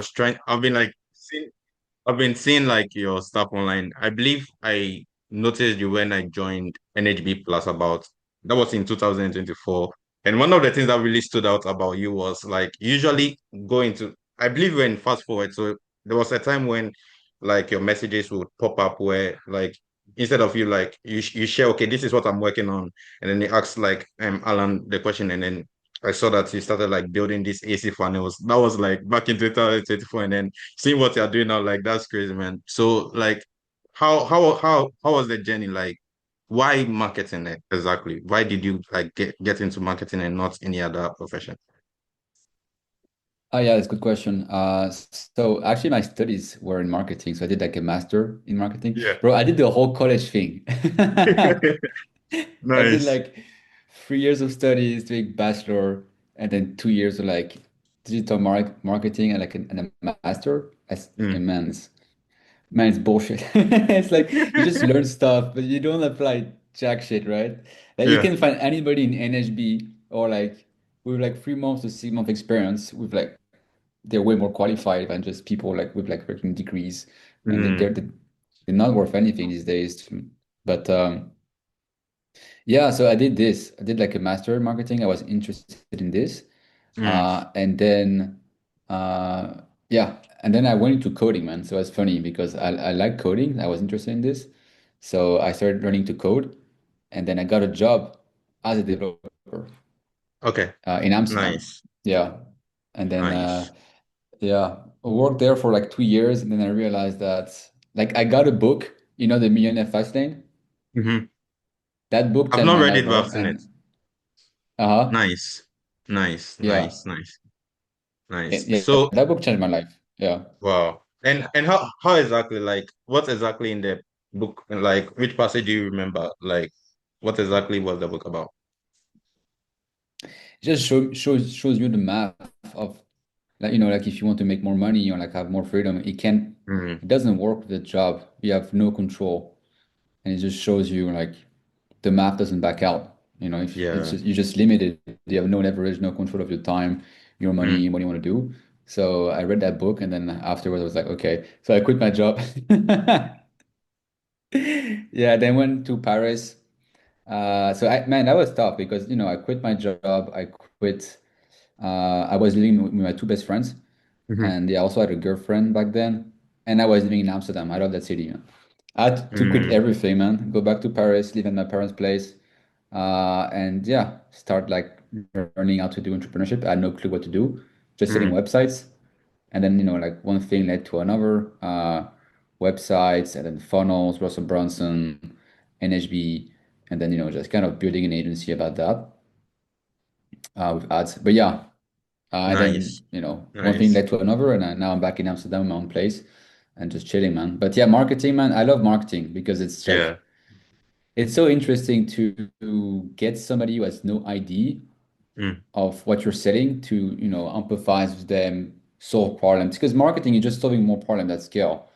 was trying. I've been seeing like your stuff online. I believe I noticed you when I joined NHB Plus about that was in 2024. And one of the things that really stood out about you was like usually going to I believe when fast forward, so there was a time when like your messages would pop up where like instead of you like you share, okay, this is what I'm working on, and then you ask like Alan the question, and then I saw that you started like building these AC funnels. That was like back in 2024, and then seeing what you're doing now, like that's crazy, man. So like how was the journey like? Why marketing exactly? Why did you like get into marketing and not any other profession? Oh yeah, that's a good question. So actually my studies were in marketing, so I did like a master in marketing. Yeah. Bro, I did the whole college thing. I did Nice. like 3 years of studies, doing bachelor, and then 2 years of like digital marketing and like and a master. Mm. Man, it's bullshit. It's like you just learn stuff, but you don't apply jack shit, right? Like you Yeah. can find anybody in NHB or like with like 3 months to 6 month experience with like they're way more qualified than just people like with like working degrees, and Mm. they're not worth anything these days. But yeah, so I did this. I did like a master in marketing. I was interested in this, Mm. and then yeah, and then I went into coding, man. So it's funny because I like coding. I was interested in this, so I started learning to code, and then I got a job as a developer Okay. in Amsterdam. Nice. Yeah, and then Nice. yeah, I worked there for like 2 years, and then I realized that like I got a book, the Millionaire Fast Lane. Hmm. That book I've changed not my read it, life, but bro. I've seen it. And uh-huh, Nice. Nice. yeah, Nice. Nice. Nice. yeah, So that book changed my life. Yeah. wow. And how exactly like what exactly in the book like which passage do you remember? Like what exactly was the book about? It just shows you the math of like like if you want to make more money or like have more freedom, Mm. it doesn't work with the job. You have no control, and it just shows you like the math doesn't back out. If it's Yeah. just you're just limited, you have no leverage, no control of your time, your Mm. money, what you want to do. So I read that book, and then afterwards I was like, okay. So I quit my job. Yeah, then went to Paris. Man, that was tough because I quit my job. I quit. I was living with my two best friends, Hmm. and I also had a girlfriend back then. And I was living in Amsterdam. I love that city, man. I had to quit Mm. everything, man. Go back to Paris, live in my parents' place, and yeah, start like learning how to do entrepreneurship. I had no clue what to do, just setting Mm. websites. And then, like one thing led to another, websites and then funnels, Russell Brunson, NHB, and then, just kind of building an agency about that with ads. But yeah, and then, Nice. one thing Nice. led to another, and now I'm back in Amsterdam, my own place, and just chilling, man. But yeah, marketing, man, I love marketing because it's Yeah. like, it's so interesting to get somebody who has no idea Mm. of what you're selling to, empathize with them, solve problems. Because marketing is just solving more problems at scale.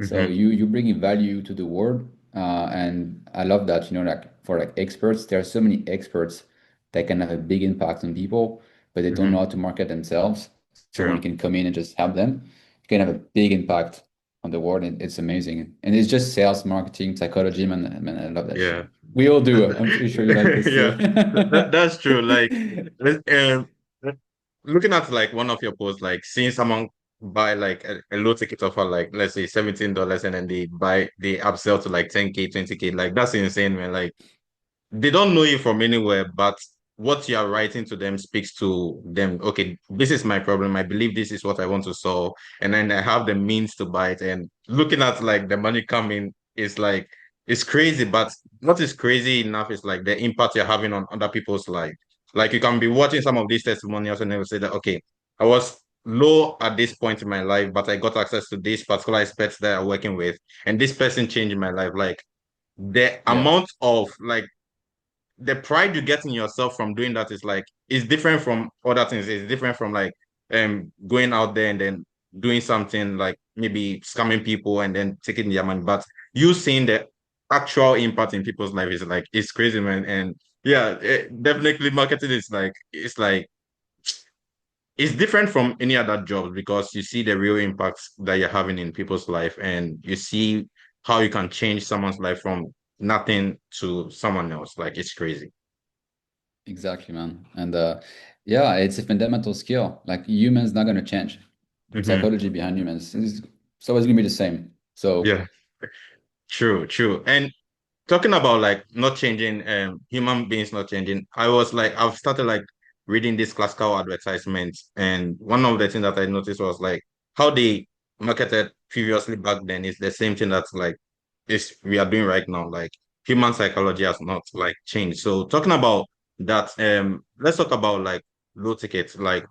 So Hmm. you bringing value to the world, and I love that. Like for like experts, there are so many experts that can have a big impact on people, but they don't know Hmm. how to market themselves. So when you True. can come in and just help them, you can have a big impact on the world, and it's amazing. And it's just sales, marketing, psychology, man. Man, I love that shit. Yeah. We all do. I'm pretty sure you like this too. Yeah. That's true. Like um looking at like one of your posts, like seeing someone buy like a low ticket offer, like let's say $17, and then they upsell to like 10K, 20K, like that's insane, man. Like they don't know you from anywhere, but what you are writing to them speaks to them. Okay, this is my problem. I believe this is what I want to solve, and then I have the means to buy it. And looking at like the money coming is like it's crazy. But what is crazy enough is like the impact you're having on other people's life. Like you can be watching some of these testimonials and they will say that okay, I was low at this point in my life, but I got access to this particular experts that I'm working with, and this person changed my life. Like the Yeah. amount of like the pride you get in yourself from doing that is like it's different from other things. It's different from like going out there and then doing something like maybe scamming people and then taking their money. But you seeing the actual impact in people's life is like it's crazy, man. And yeah, definitely marketing is like it's different from any other job because you see the real impacts that you're having in people's life and you see how you can change someone's life from nothing to someone else. Like it's crazy. Exactly, man. And yeah, it's a fundamental skill. Like humans not gonna change. Hmm. Psychology behind humans is it's always gonna be the same. So Yeah, true, true. And talking about like not changing, human beings not changing, I was like, I've started like reading these classical advertisements, and one of the things that I noticed was like how they marketed previously back then is the same thing that's like is we are doing right now. Like human psychology has not like changed. So talking about that, let's talk about like low tickets. Like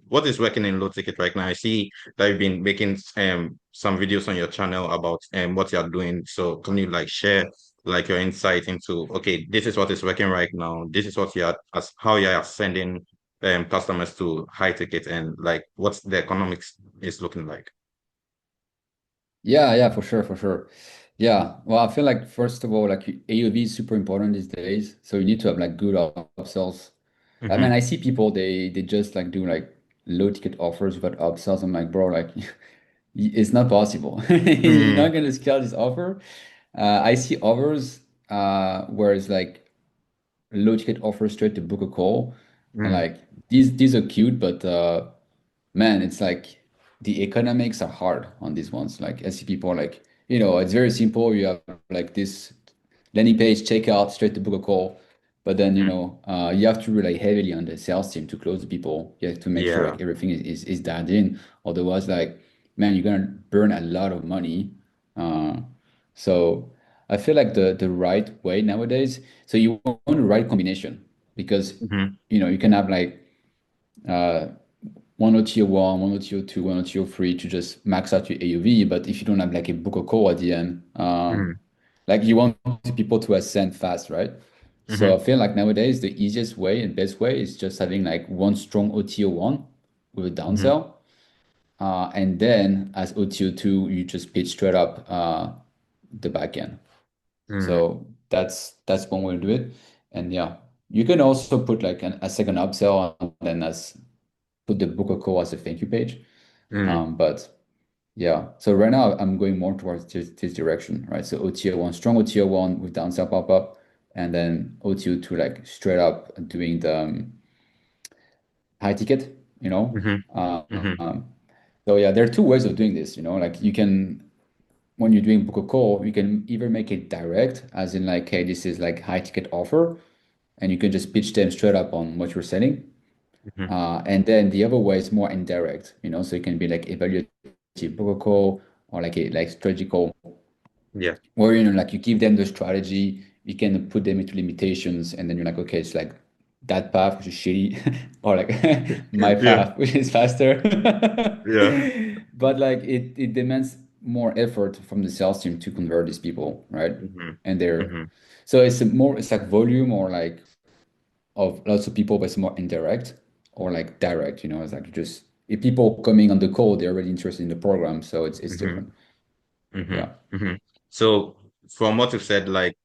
what is working in low ticket right now? I see that you've been making some videos on your channel about what you're doing. So can you like share like your insight into okay, this is what is working right now. This is what you are as how you are sending customers to high ticket and like what's the economics is looking like. yeah, yeah, for sure, for sure. Yeah. Well, I feel like first of all, like AOV is super important these days. So you need to have like good upsells. I mean, Mm-hmm. I see people they just like do like low ticket offers without upsells. I'm like, bro, like it's not possible. You're Mm-hmm. not gonna scale this offer. I see others where it's like low ticket offers straight to book a call, and like these are cute, but man, it's like the economics are hard on these ones. Like I see people like, it's very simple. You have like this landing page, checkout, straight to book a call. But then, you have to rely heavily on the sales team to close the people. You have to make sure Yeah. like everything is dialed in. Otherwise, like, man, you're gonna burn a lot of money. Uh, so I feel like the right way nowadays. So you want the right combination because Mm-hmm. you can have like uh, one OTO one, one OTO two, one OTO three to just max out your AUV. But if you don't have like a book or call at the end, Mm-hmm. like you want people to ascend fast, right? So Mm-hmm. I feel like nowadays the easiest way and best way is just having like one strong OTO one with a Mm-hmm. downsell. And then as OTO two, you just pitch straight up the back end. Mm-hmm. So that's one way to do it. And yeah, you can also put like a second upsell and then as put the book or call as a thank you page. Mm-hmm. But yeah, so right now I'm going more towards this direction, right? So OTO one, strong OTO one with downsell pop up, and then OTO two like straight up doing the high ticket, you know. Mm-hmm. So yeah, there are two ways of doing this, like you can when you're doing book a call, you can either make it direct, as in like, hey, this is like high ticket offer, and you can just pitch them straight up on what you're selling. Mm-hmm. And then the other way is more indirect, so it can be like evaluative book a call or like a like strategical Yeah. where like you give them the strategy, you can put them into limitations, and then you're like, okay, it's like that path which is shitty, or like my Yeah. path which is faster. Yeah. But like it demands more effort from the sales team to convert these people, right? Mm-hmm. And they're Mm-hmm. so it's like volume or like of lots of people, but it's more indirect or like direct, it's like you just if people coming on the call, they're already interested in the program, so it's Mm-hmm. different. Mm-hmm. Yeah. Mm-hmm. So from what you've said, like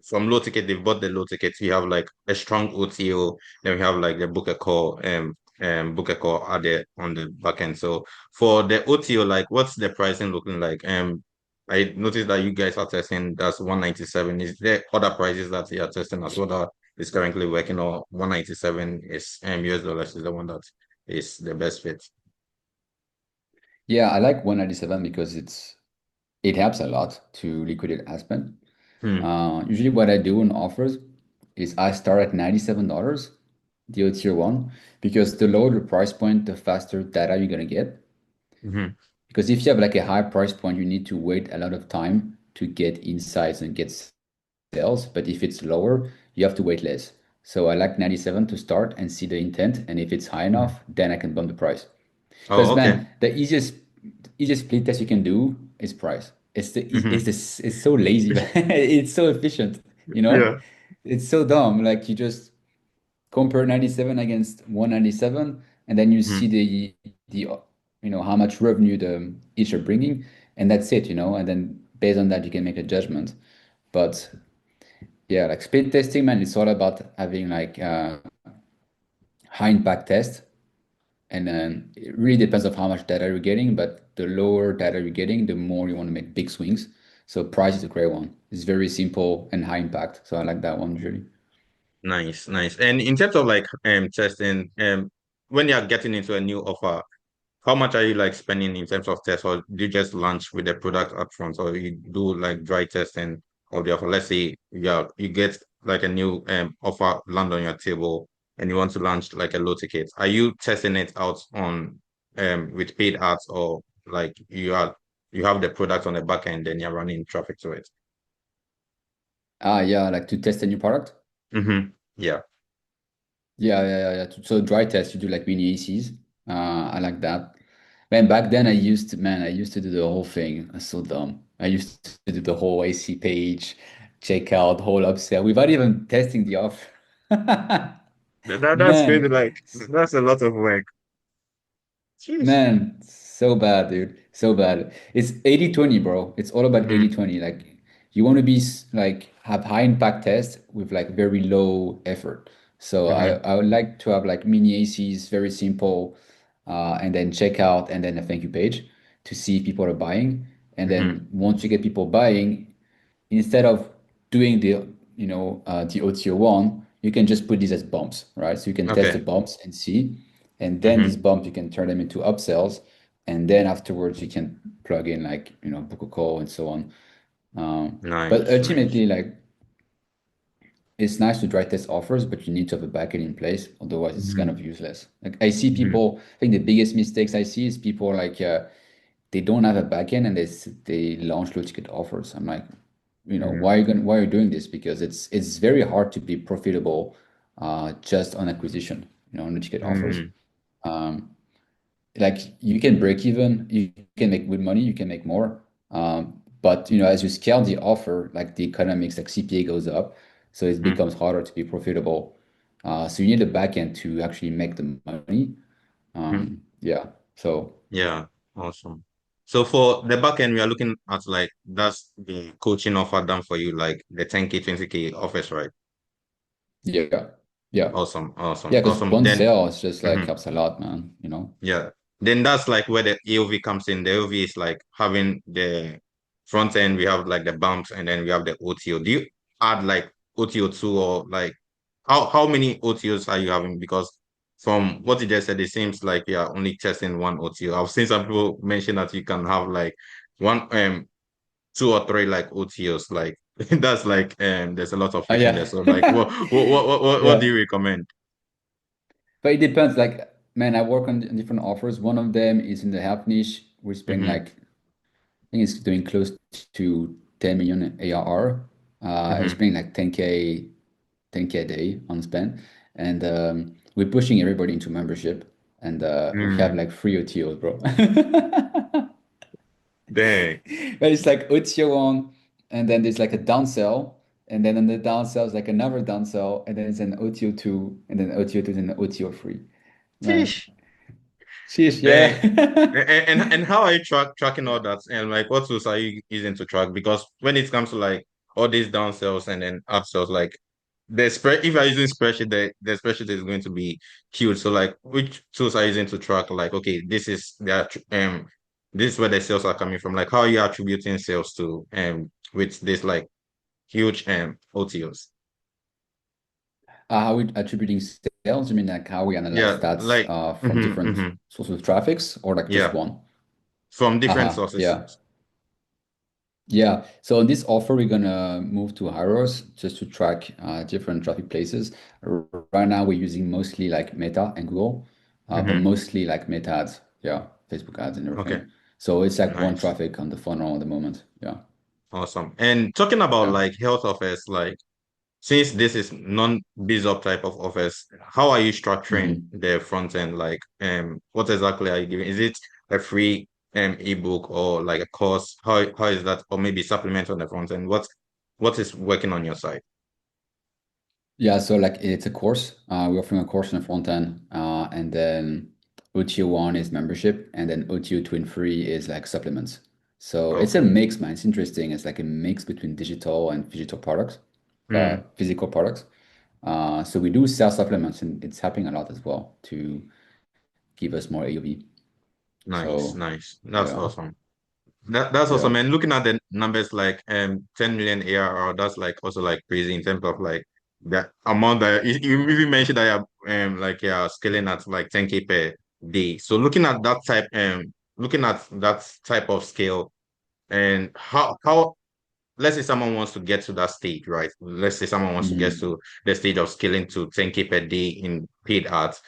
from low ticket, they've bought the low tickets. We have like a strong OTO, then we have like the book a call at the on the back end. So for the OTO, like what's the pricing looking like? I noticed that you guys are testing that's 197. Is there other prices that you are testing as well that is currently working or 197 is US dollars is the one that is the best fit? Yeah, I like 197 because it helps a lot to liquidate Aspen. Hmm. Usually what I do on offers is I start at $97, the tier one, because the lower the price point, the faster data you're gonna get. Mm-hmm. Because if you have like a high price point, you need to wait a lot of time to get insights and get sales. But if it's lower, you have to wait less. So I like 97 to start and see the intent. And if it's high Mm-hmm. enough, then I can bump the price. Oh, Because okay. man, the easiest split test you can do is price. Mm-hmm. It's so lazy, but it's so efficient, you know? Yeah. It's so dumb. Like you just compare 97 against 197, and then you Mm-hmm. see the how much revenue the each are bringing, and that's it. And then based on that, you can make a judgment. But yeah, like split testing, man, it's all about having like high impact test And then it really depends on how much data you're getting, but the lower data you're getting, the more you want to make big swings. So price is a great one. It's very simple and high impact. So I like that one usually. Nice, nice. And in terms of like testing, when you're getting into a new offer, how much are you like spending in terms of tests, or do you just launch with the product upfront, or you do like dry testing of the offer? Let's say you get like a new offer land on your table and you want to launch like a low ticket. Are you testing it out on with paid ads, or like you have the product on the back end and you're running traffic to it? Ah, yeah, like to test a new product. Mm-hmm. Yeah. Yeah. So dry test, you do like mini ACs. I like that. Man, back then I used to do the whole thing. That's so dumb. I used to do the whole AC page, checkout, whole upsell without even testing the offer. That's Man, crazy. Like that's a lot of work. Jeez. Man, so bad, dude. So bad. It's 80/20, bro. It's all about Mm-hmm. 80/20. Like you want to be like have high impact tests with like very low effort. So Mm-hmm. I would like to have like mini ACs, very simple, and then checkout and then a thank you page to see if people are buying. And Mm-hmm. then once you get people buying, instead of doing the OTO one, you can just put these as bumps, right? So you can test the Okay. bumps and see, and then these Mm-hmm. bumps you can turn them into upsells, and then afterwards you can plug in like book a call and so on. But Nice, nice. ultimately, like it's nice to dry test offers, but you need to have a backend in place, otherwise it's kind Mm-hmm. of useless. Like I see Mm-hmm. people, I think the biggest mistakes I see is people like they don't have a backend and they launch low ticket offers. I'm like, Mm-hmm. why are you doing this? Because it's very hard to be profitable just on acquisition, on low ticket offers. Mm-hmm. Um, like you can break even, you can make good money, you can make more. But as you scale the offer, like the economics, like CPA goes up, so it Mm-hmm. becomes harder to be profitable. So you need a backend to actually make the money. Yeah. So Yeah, awesome. So for the back end, we are looking at like that's the coaching offer done for you, like the 10K, 20K offers, right? yeah, yeah. Awesome, awesome, Yeah, because awesome. one Then sale is just like mhm, helps a lot, man. yeah. Then that's like where the AOV comes in. The AOV is like having the front end, we have like the bumps, and then we have the OTO. Do you add like OTO two, or like how many OTOs are you having? Because from what you just said, it seems like you're only testing one OTO. I've seen some people mention that you can have like one two or three like OTOs. Like that's like there's a lot of fish in there. Yeah. So like what do Yeah. you recommend? But it depends. Like, man, I work on different offers. One of them is in the health niche. We spend Mm-hmm, like, I think it's doing close to 10 million ARR. It's mm-hmm, spending like 10K a day on spend. And we're pushing everybody into membership. And we have mm. like free OTOs, bro. Dang. But it's like OTO on, and then there's like a downsell, and then on the downsell is like another downsell, and then it's an OTO two, and then OTO two, and then OTO free. Man, Sheesh. sheesh, Dang. yeah. And how are you tracking all that? And like what tools are you using to track? Because when it comes to like all these downsells and then upsells, like the spread if you're using spreadsheet, the spreadsheet is going to be huge. So like which tools are you using to track like okay, this is where the sales are coming from. Like how are you attributing sales to with this like huge OTOs? How we attributing sales? I mean, like how we analyze Yeah, stats like from different sources of traffics, or like just yeah, one? from different sources. Yeah. Yeah, so on this offer, we're gonna move to Hyros just to track different traffic places. Right now, we're using mostly like Meta and Google, but Mm-hmm. mostly like Meta ads, yeah, Facebook ads and Okay, everything. So it's like one nice. traffic on the funnel at the moment. Yeah, Awesome. And talking about yeah. like health offers, like since this is non-biz up type of offers, how are you structuring Mhm. the front end? Like, what exactly are you giving? Is it a free ebook or like a course? How is that? Or maybe supplement on the front end? What is working on your side? Yeah, so like it's a course. We're offering a course on the front end, and then OTO one is membership, and then OTO two and free is like supplements. So it's a Okay. mix, man. It's interesting. It's like a mix between digital and physical products, Mm, physical products. So we do sell supplements, and it's helping a lot as well to give us more AOV. Nice, So nice. That's yeah, awesome. That's yeah. awesome. And looking at the numbers like 10 million ARR, that's like also like crazy in terms of like the amount that you even mentioned that you're like you're scaling at like 10K per day. So looking at that type of scale and how let's say someone wants to get to that stage, right? Let's say someone wants to get Mhm. to the stage of scaling to 10K per day in paid ads.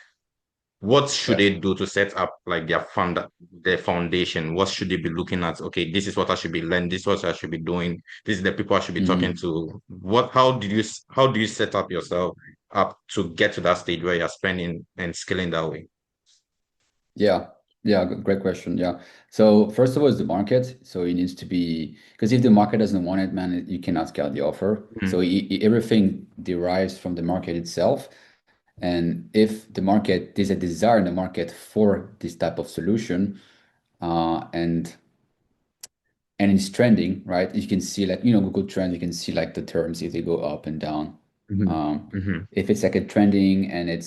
What should Yeah. they do to set up like their foundation? What should they be looking at? Okay, this is what I should be learning. This is what I should be doing. This is the people I should be talking Mhm. to. How do you set up yourself up to get to that stage where you're spending and scaling that way? Yeah. Yeah, great question. Yeah. So first of all is the market. So it needs to be because if the market doesn't want it, man, you cannot scale the offer. So Mhm, everything derives from the market itself. And if the market, there's a desire in the market for this type of solution, and it's trending, right? You can see like, Google Trends, you can see like the terms if they go up and down. mhm, Um, mhm. if it's like a trending and it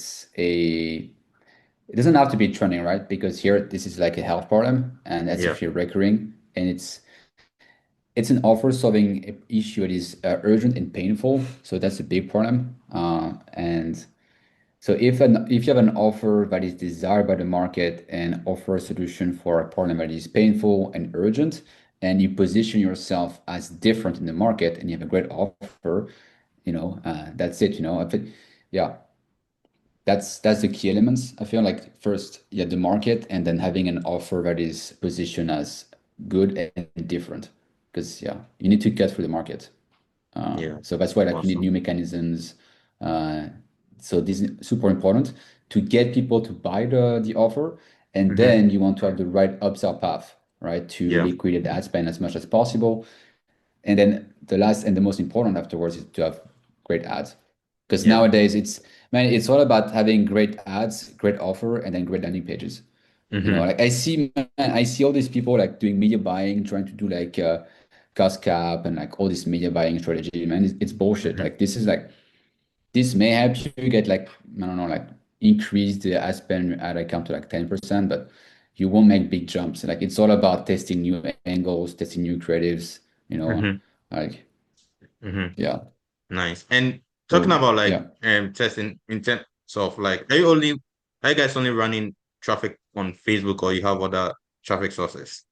doesn't have to be trending, right? Because here this is like a health problem and that's Yeah. if you're recurring and it's an offer solving issue that is urgent and painful. So that's a big problem. And so if you have an offer that is desired by the market and offer a solution for a problem that is painful and urgent, and you position yourself as different in the market and you have a great offer, that's it. Yeah, that's the key elements. I feel like first, yeah, the market, and then having an offer that is positioned as good and different. Because yeah, you need to get through the market. Yeah. So that's why like you need Awesome. new mechanisms. Uh, so this is super important to get people to buy the offer, and Hmm. then you want to have the right upsell path, right, to Yeah. liquidate ad spend as much as possible. And then the last and the most important afterwards is to have great ads. Because Yeah. nowadays it's all about having great ads, great offer, and then great landing pages. Hmm. Like I see all these people like doing media buying, trying to do like cost cap and like all this media buying strategy, man. It's bullshit. Hmm. Like this may help you get like, I don't know, like increase the ad spend ad account to like 10%, but you won't make big jumps. Like it's all about testing new angles, testing new creatives, Hmm. like Hmm. yeah. Nice. And talking So about like yeah. testing in terms of like are you guys only running traffic on Facebook or you have other traffic sources?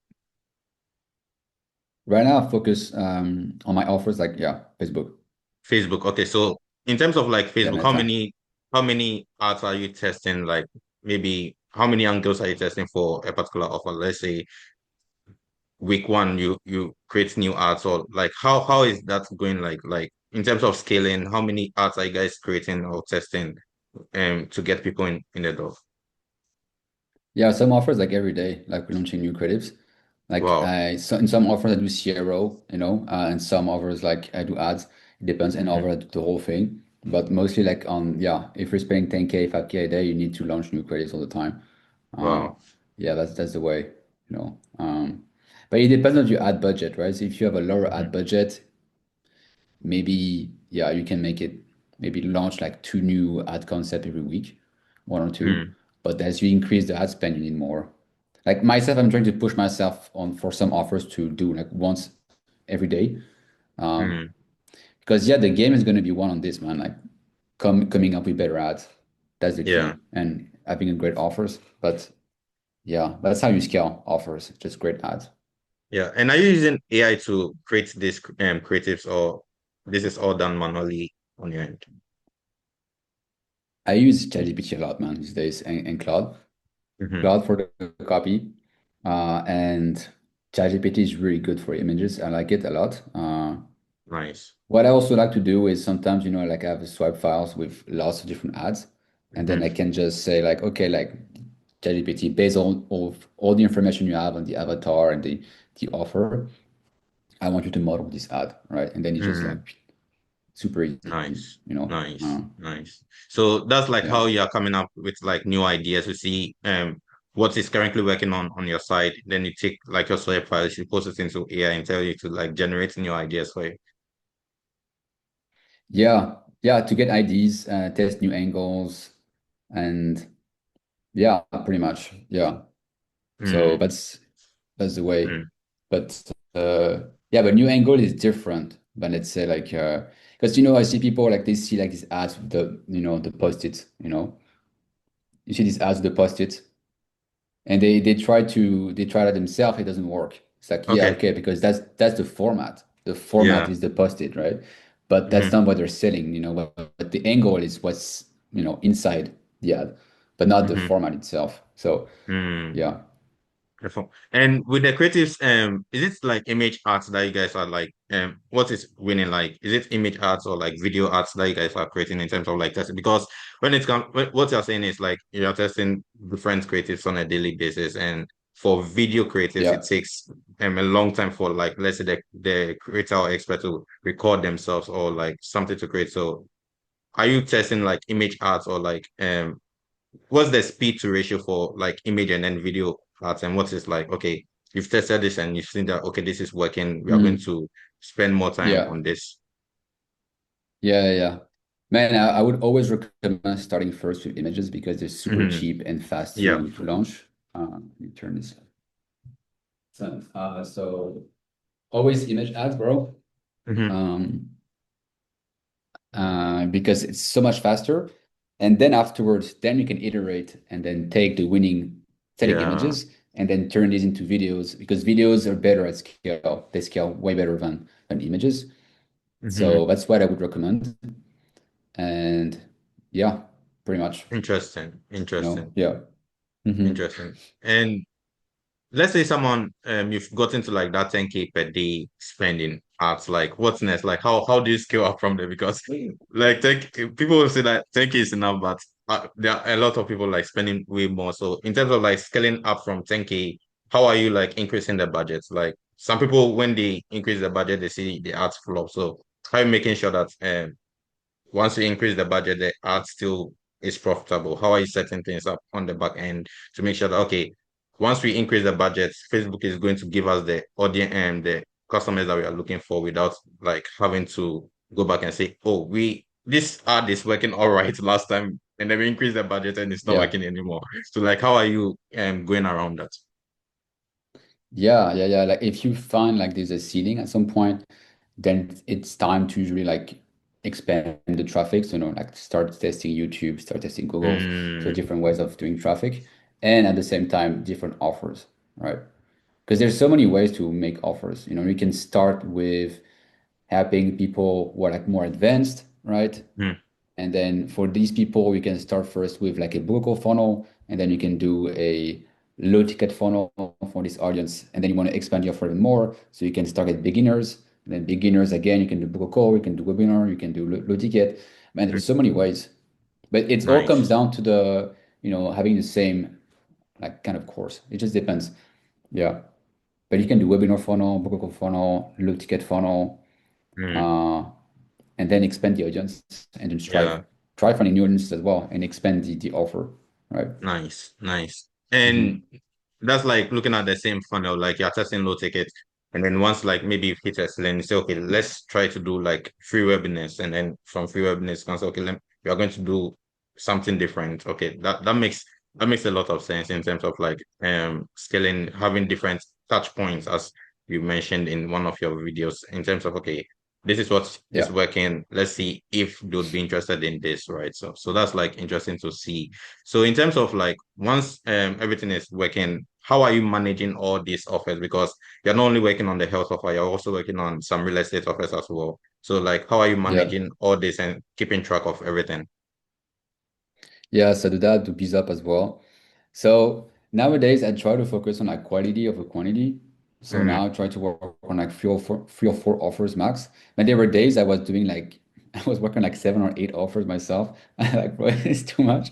Right now I focus on my offers like yeah, Facebook. Facebook. Okay, so in terms of like Yeah, Facebook, Meta. how many ads are you testing? Like maybe how many angles are you testing for a particular offer? Let's say week one you create new ads or like how is that going like in terms of scaling, how many ads are you guys creating or testing to get people in the door? Yeah, some offers like every day, like we're launching new creatives. Like Wow. in some offers I do CRO, and some offers like I do ads. It depends, and Mhm. over I do the whole thing. But mostly like on yeah, if you're spending 10K, 5K a day, you need to launch new creatives all the time. Wow. Yeah, that's the way, you know. But it depends on your ad budget, right? So if you have a lower ad Mhm. budget, maybe yeah, you can make it maybe launch like two new ad concept every week, one or two. Mm. But as you increase the ad spend, you need more. Like myself, I'm trying to push myself on for some offers to do like once every day. Um, Mm. because yeah, the game is going to be won on this, man. Like coming up with better ads. That's the Yeah. key. And having a great offers. But yeah, that's how you scale offers, just great ads. Yeah. And are you using AI to create these creatives or this is all done manually on your end? I use ChatGPT a lot, man, these days, and Claude. Hmm. Cloud for the copy. And ChatGPT is really good for images. I like it a lot. Nice. What I also like to do is sometimes, like I have swipe files with lots of different ads, and then I Hmm. can just say like, okay, like ChatGPT, based on all the information you have on the avatar and the offer, I want you to model this ad, right? And then it's just Mm. like super easy, Nice, nice, Uh, nice. So that's like yeah. how you're coming up with like new ideas to see what is currently working on your side. Then you take like your source files, you post it into AI and tell you to like generate new ideas for you. Yeah. Yeah. To get ideas, test new angles, and Yeah, pretty much. Yeah. So Mm, that's the way. mm. But yeah, but new angle is different. But let's say like because I see people like they see like these ads with the the post-its, you see these ads with the post-its, and they try that themselves, it doesn't work. It's like, yeah, Okay. okay, because that's the format. The format Yeah. is the post-it, right? But that's Hmm. not what they're selling, but the angle is what's inside the ad, but not the Hmm. format itself. So Mm. yeah. And with the creatives, is it like image arts that you guys are like, what is winning like? Is it image arts or like video arts that you guys are creating in terms of like testing? Because when it comes, what you're saying is like you're testing different creatives on a daily basis, and for video creatives, it Yeah. takes a long time for like let's say the creator or expert to record themselves or like something to create. So, are you testing like image arts or like what's the speed to ratio for like image and then video parts, and what is like, okay, you've tested this and you've seen that okay, this is working, we are going Mm, to spend more time yeah. on this. Yeah. Man, I would always recommend starting first with images because they're super Hmm. cheap and fast Yeah. to launch. Let me turn this on. So always image ads, bro. Hmm. Um, because it's so much faster. And then afterwards, then you can iterate and then take the winning static Yeah. images and then turn these into videos because videos are better at scale. They scale way better than images. Hmm. So that's what I would recommend. And yeah, pretty much, Interesting, interesting, yeah. Hmm. interesting. And let's say someone you've gotten to like that 10K per day spending at like what's next? Like how do you scale up from there? Because like 10, people will say that 10K is enough, but there are a lot of people like spending way more. So in terms of like scaling up from 10K, how are you like increasing the budgets? Like some people when they increase the budget, they see the ads flop. So how are you making sure that once you increase the budget, the ad still is profitable? How are you setting things up on the back end to make sure that okay, once we increase the budget, Facebook is going to give us the audience and the customers that we are looking for without like having to go back and say, oh, we this ad is working all right last time, and then we increase the budget and it's not Yeah. working anymore. So like, how are you going around that? Yeah. Like if you find like there's a ceiling at some point, then it's time to usually like expand the traffic. So, like start testing YouTube, start testing Google. So Mm, different ways of doing traffic, and at the same time, different offers, right? Because there's so many ways to make offers. You can start with helping people who are like more advanced, right? mm, And then for these people, you can start first with like a Google funnel, and then you can do a low ticket funnel for this audience. And then you want to expand your offer even more. So you can start at beginners. And then beginners, again, you can do book a call, you can do webinar, you can do low ticket. Man, mm. there's so many ways. But it all comes Nice. down to having the same like kind of course. It just depends. Yeah. But you can do webinar funnel, book a call funnel, low ticket funnel, Mm. uh, and then expand the audience and then strive Yeah. try finding new audiences as well and expand the offer, right? Nice, nice. And Hmm. that's like looking at the same funnel, like you're testing low ticket. And then once like maybe you hit a ceiling, you say, okay, let's try to do like free webinars. And then from free webinars, you can say, okay, we are going to do something different. Okay, that makes a lot of sense in terms of like scaling, having different touch points as you mentioned in one of your videos, in terms of okay, this is what is Yeah. working. Let's see if they would be interested in this, right? So that's like interesting to see. So in terms of like once everything is working, how are you managing all these offers? Because you're not only working on the health offer, you're also working on some real estate offers as well. So like how are you Yeah. managing all this and keeping track of everything? Yeah, so do that, do biz up as well. So nowadays I try to focus on like quality over quantity. So Mm, now I try to work on like three or four offers max. But there were days I was doing like I was working like 7 or 8 offers myself. Like, bro, it's too much.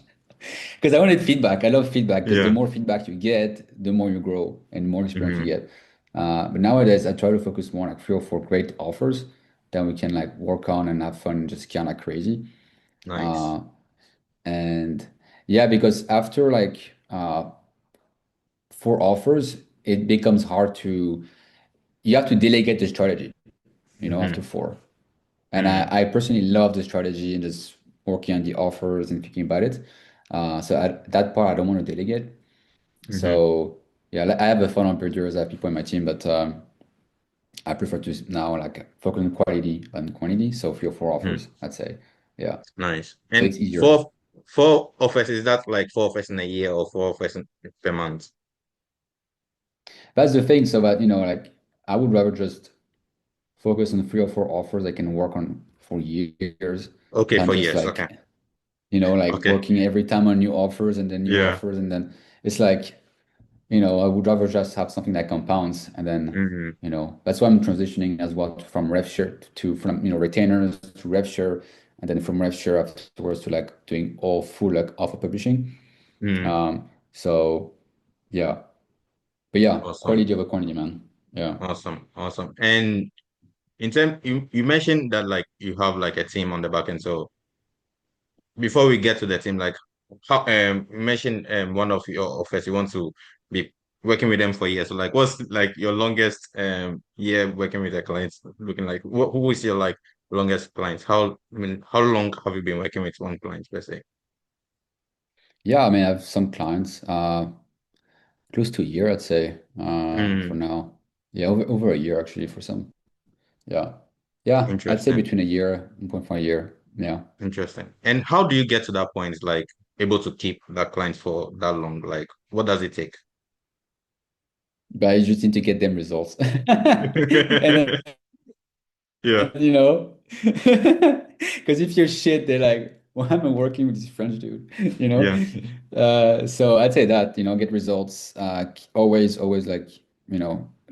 Because I wanted feedback. I love feedback because the yeah. more feedback you get, the more you grow and more experience you Hmm. get. But nowadays I try to focus more on like 3 or 4 great offers that we can like work on and have fun and just kind of crazy. Nice. Uh, and yeah, because after like 4 offers, it becomes hard to, you have to delegate the strategy, after Hmm. 4. And Mm, I personally love the strategy and just working on the offers and thinking about it. So that part I don't want to delegate. Hmm. So yeah, like, I have a funnel builders, I have people in my team, but I prefer to now like focus on quality than quantity. So 3 or 4 offers, I'd say. Yeah. Nice. So And it's easier. four offers, is that like four offers in a year or four offers per month? That's the thing. So that, like I would rather just focus on 3 or 4 offers I can work on for years Okay, than for just years. Okay. like, like Okay. working every time on new offers and then new Yeah. offers. And then it's like, I would rather just have something that compounds. And then, Hmm. that's why I'm transitioning as well from rev share from, retainers to rev share. And then from rev share afterwards to like doing all full like offer publishing. Mm. So yeah, but yeah, Awesome. quality over quantity, man. Yeah. Awesome. Awesome. And in term, you mentioned that like you have like a team on the back end. So before we get to the team, like how you mentioned one of your offers you want to be working with them for years. So like what's like your longest year working with a client looking like? Who is your like longest client? How long have you been working with one client per se? Yeah, I mean, I have some clients, close to a year, I'd say, for Mm, now. Yeah, over a year actually for some. Yeah. Yeah, I'd say interesting. between a year, 1.5 year. Yeah. Interesting. And how do you get to that point, like able to keep that client for that long? Like what does it take? But I just need to get them results. And then, Yeah. you know, because if you're shit, they're like, why am I working with this French dude? You know? Yeah. So I'd say that, get results, always like,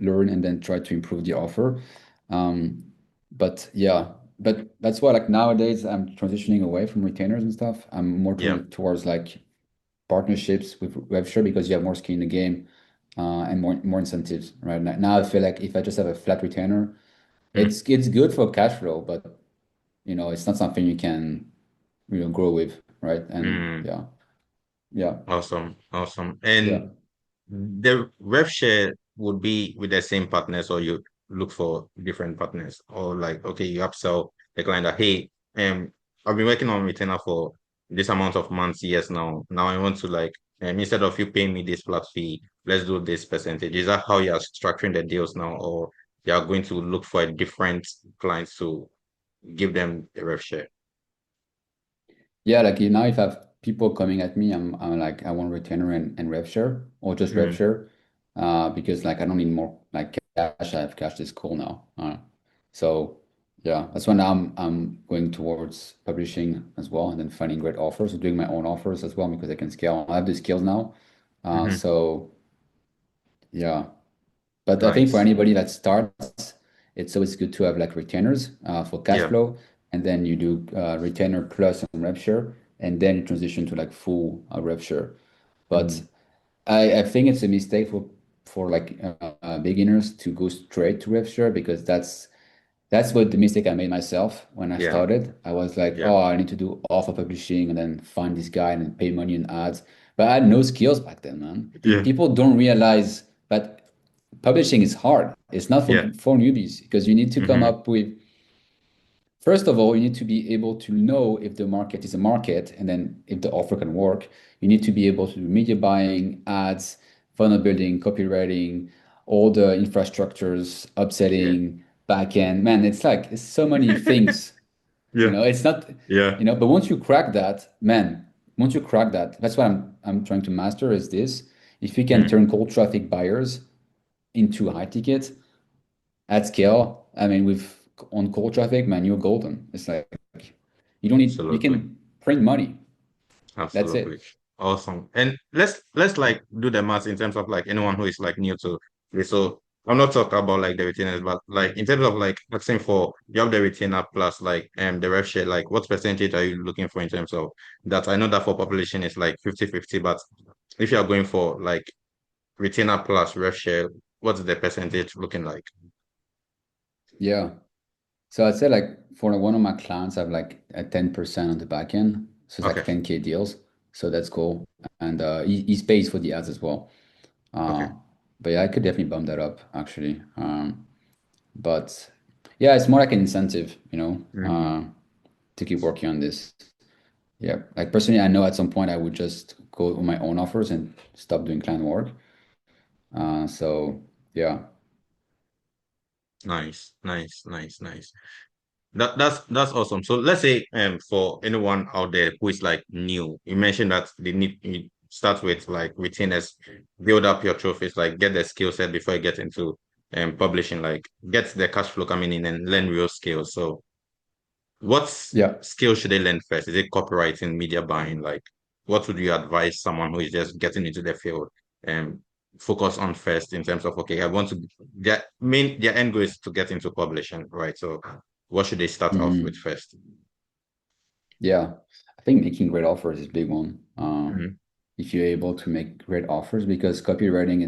learn and then try to improve the offer. Um, but yeah, but that's why like nowadays I'm transitioning away from retainers and stuff. I'm more Yeah. towards like partnerships with WebShare because you have more skin in the game, and more incentives, right? Now I feel like if I just have a flat retainer, Mm, it's good for cash flow, but it's not something you can grow with, right? And mm. yeah, yeah, Awesome. Awesome. yeah. And the rev share would be with the same partners, or you look for different partners, or like, okay, you upsell the client that, hey, I've been working on retainer for this amount of months, years now. Now I want to like, instead of you paying me this flat fee, let's do this percentage. Is that how you are structuring the deals now, or you are going to look for a different clients to give them the rev share? Yeah, like now if I have people coming at me, I'm like I want retainer and rev share or just rev Mm, share, because like I don't need more like cash. I have cash that's cool now. So yeah, that's when I'm going towards publishing as well and then finding great offers or doing my own offers as well because I can scale. I have the skills now. hmm. So yeah. But I think for Nice. anybody that starts, it's always good to have like retainers for cash Yeah. flow, and then you do retainer plus some rev share, and then you transition to like full rev share. But Mm, I think it's a mistake for like beginners to go straight to rev share because that's what the mistake I made myself when I yeah. started. I was like, Yeah. oh, I need to do offer publishing and then find this guy and then pay money in ads. But I had no skills back then, man. Yeah. People don't realize that publishing is hard. It's not Yeah. for newbies because you need to come Hmm. up with, first of all, you need to be able to know if the market is a market and then if the offer can work. You need to be able to do media buying, ads, funnel building, copywriting, all the infrastructures, Yeah. upselling, backend. Man, it's so many things. Yeah. It's not, Yeah. but once you crack that, man, once you crack that, that's what I'm trying to master is this. If you can Mm, turn cold traffic buyers into high ticket at scale, I mean, with on cold traffic, man, you're golden. It's like you absolutely. can print money. That's Absolutely. it. Awesome. And let's like do the math in terms of like anyone who is like new to this. So I'm not talking about like the retainers, but like in terms of like asking for you have the retainer plus like the rev share, like what percentage are you looking for in terms of that? I know that for population is like 50-50, but if you are going for like retainer plus rev share, what's the percentage looking like? Yeah. So I'd say like for one of my clients, I have like a 10% on the back end. So it's like Okay. 10K deals. So that's cool. And he pays for the ads as well. Okay. Uh, but yeah, I could definitely bump that up actually. But yeah, it's more like an incentive, Mm, to keep working on this. Yeah. Like personally, I know at some point I would just go on my own offers and stop doing client work. So yeah. Nice, nice, nice, nice. That's awesome. So let's say for anyone out there who is like new, you mentioned that they need you start with like retainers, build up your trophies, like get the skill set before you get into publishing, like get the cash flow coming in and learn real skills. So what Yeah. skill should they learn first? Is it copywriting, media buying? Like what would you advise someone who is just getting into the field and focus on first in terms of okay, I want to their end goal is to get into publishing, right? So what should they start off with Mhm. first? Yeah. I think making great offers is a big one. Hmm. If you're able to make great offers, because copywriting,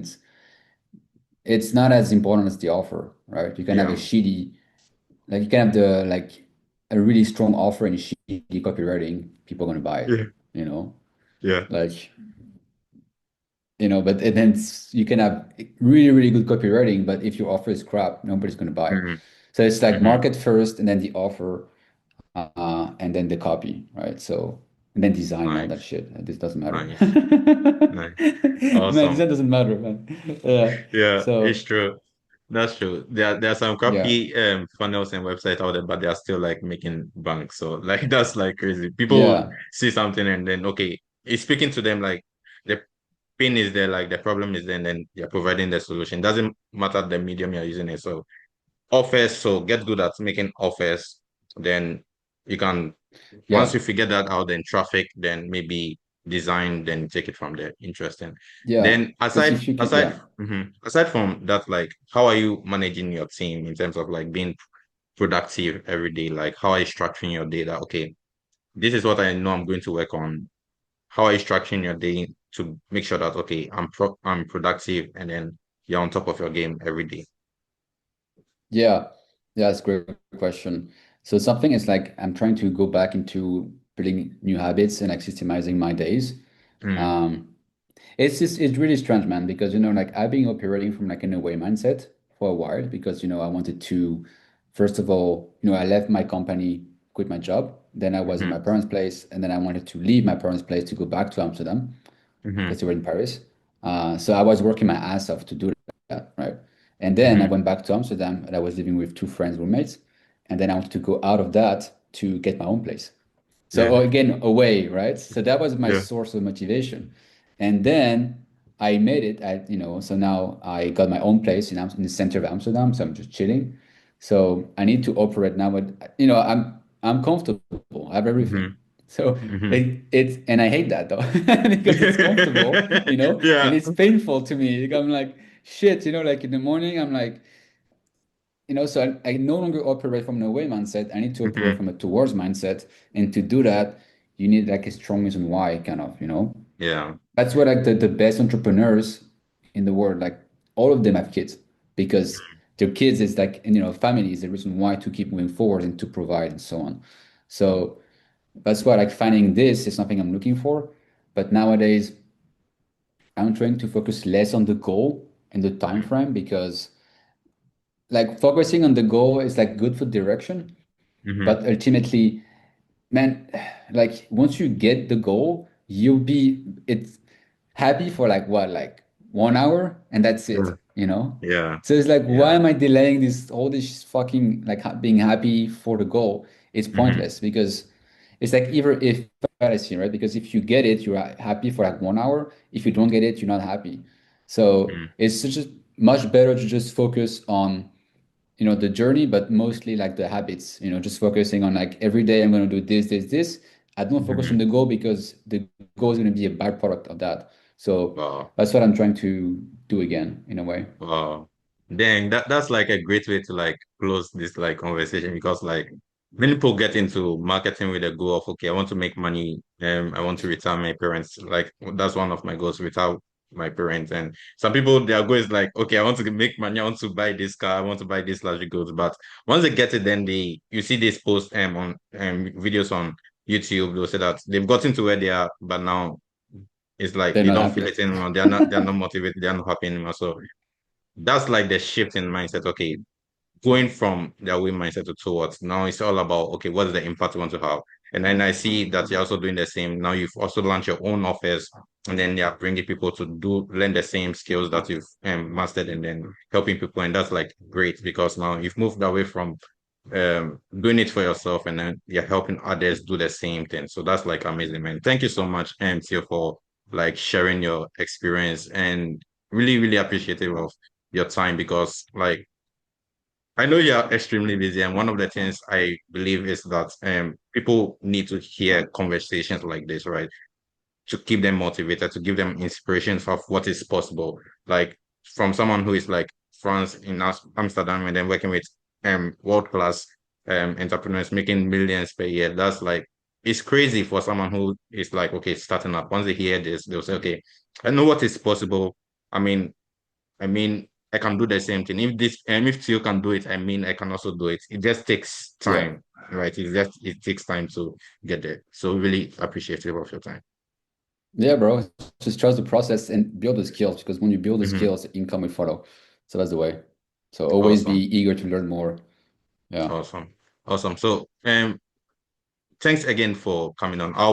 it's not as important as the offer, right? You can have a Yeah. shitty, like you can have the like a really strong offer and shitty copywriting, people are gonna buy it, Yeah. you know? Yeah. Like, but and then you can have really, really good copywriting, but if your offer is crap, nobody's gonna buy it. Hmm. So it's like Hmm. market first and then the offer, and then the copy, right? So and then design and all that Nice. shit. This doesn't matter. Nice. Nice. Man, Awesome. design doesn't matter, man. Yeah. Yeah, it's So true. That's true. There are some yeah. crappy funnels and websites out there, but they are still like making bank. So like that's like crazy. People Yeah. see something and then okay, it's speaking to them like the pain is there, like the problem is there, and then you're providing the solution. Doesn't matter the medium you're using it. So offers, so get good at making offers. Then you can once Yeah. you figure that out, then traffic, then maybe design, then take it from there. Interesting. Yeah. Then Because if you can, yeah. aside from that, like how are you managing your team in terms of like being productive every day? Like how are you structuring your day that okay, this is what I know I'm going to work on. How are you structuring your day to make sure that okay, I'm productive and then you're on top of your game every day? Yeah. Yeah, that's a great question. So something is like I'm trying to go back into building new habits and like systemizing my days. Mm, Um, it's really strange, man, because like I've been operating from like an away mindset for a while because I wanted to, first of all, I left my company, quit my job, then I was in my mm-hmm, parents' place, and then I wanted to leave my parents' place to go back to Amsterdam mm-hmm, because they were in Paris. So I was working my ass off to do that, right? And then I mm-hmm, went back to Amsterdam and I was living with two friends, roommates, and then I wanted to go out of that to get my own place. yeah, So again, away, right? So that was my yeah, source of motivation. And then I made it. So now I got my own place in the center of Amsterdam. So I'm just chilling. So I need to operate now. But I'm comfortable. I have everything. mm-hmm, So mm-hmm. and I hate that though because it's comfortable, and Yeah. it's painful to me. Like, I'm like shit, like in the morning I'm like so I no longer operate from an away mindset. I need to operate Hmm. from a towards mindset. And to do that, you need like a strong reason why, kind of. Yeah. That's where like the best entrepreneurs in the world, like all of them have kids because their kids is like, and family is the reason why to keep moving forward and to provide and so on. So that's why like finding this is something I'm looking for. But nowadays, I'm trying to focus less on the goal and the time frame because like focusing on the goal is like good for direction, Hmm. but ultimately, man, like once you get the goal, you'll be it's happy for like what, like 1 hour, and that's Yeah. it. Yeah. So it's like, why Yeah. am I delaying all this fucking like being happy for the goal? It's Hmm. pointless because it's like either if fallacy, right? Because if you get it, you're happy for like 1 hour. If you don't get it, you're not happy. So Hmm. it's just much better to just focus on the journey, but mostly like the habits, just focusing on like every day I'm going to do this, this, this. I don't focus on Hmm. the goal because the goal is going to be a byproduct of that. So Wow. that's what I'm trying to do again in a way. Wow. Dang, that's like a great way to like close this like conversation because like many people get into marketing with a goal of okay, I want to make money, I want to retire my parents. Like that's one of my goals, retire my parents. And some people their goal is like, okay, I want to make money, I want to buy this car, I want to buy this luxury goods. But once they get it, then you see this post on videos on YouTube, they'll say that they've gotten to where they are, but now it's like They're they not don't feel happy. it anymore. They're not motivated, they're not happy anymore. So that's like the shift in mindset. Okay, going from their way mindset to towards now it's all about okay, what is the impact we want to have? And then I see that you're also doing the same. Now you've also launched your own office, and then you're bringing people to learn the same skills that you've mastered, and then helping people. And that's like great because now you've moved away from doing it for yourself, and then you're helping others do the same thing. So that's like amazing, man. Thank you so much, Theo, for like sharing your experience, and really, really appreciative of your time because like I know you're extremely busy, and one of the things I believe is that people need to hear conversations like this, right? To keep them motivated, to give them inspirations of what is possible. Like from someone who is like France in Amsterdam and then working with world class entrepreneurs making millions per year. That's like it's crazy for someone who is like okay starting up. Once they hear this, they'll say, okay, I know what is possible. I mean, I can do the same thing. If this and if you can do it, I mean I can also do it. It just takes Yeah. time, right? It takes time to get there. So really appreciative of your time. Yeah, bro. Just trust the process and build the skills because when you build the Mhm. skills, income will follow. So that's the way. So always be Awesome. eager to learn more. Yeah. Awesome. Awesome. So thanks again for coming on. I'll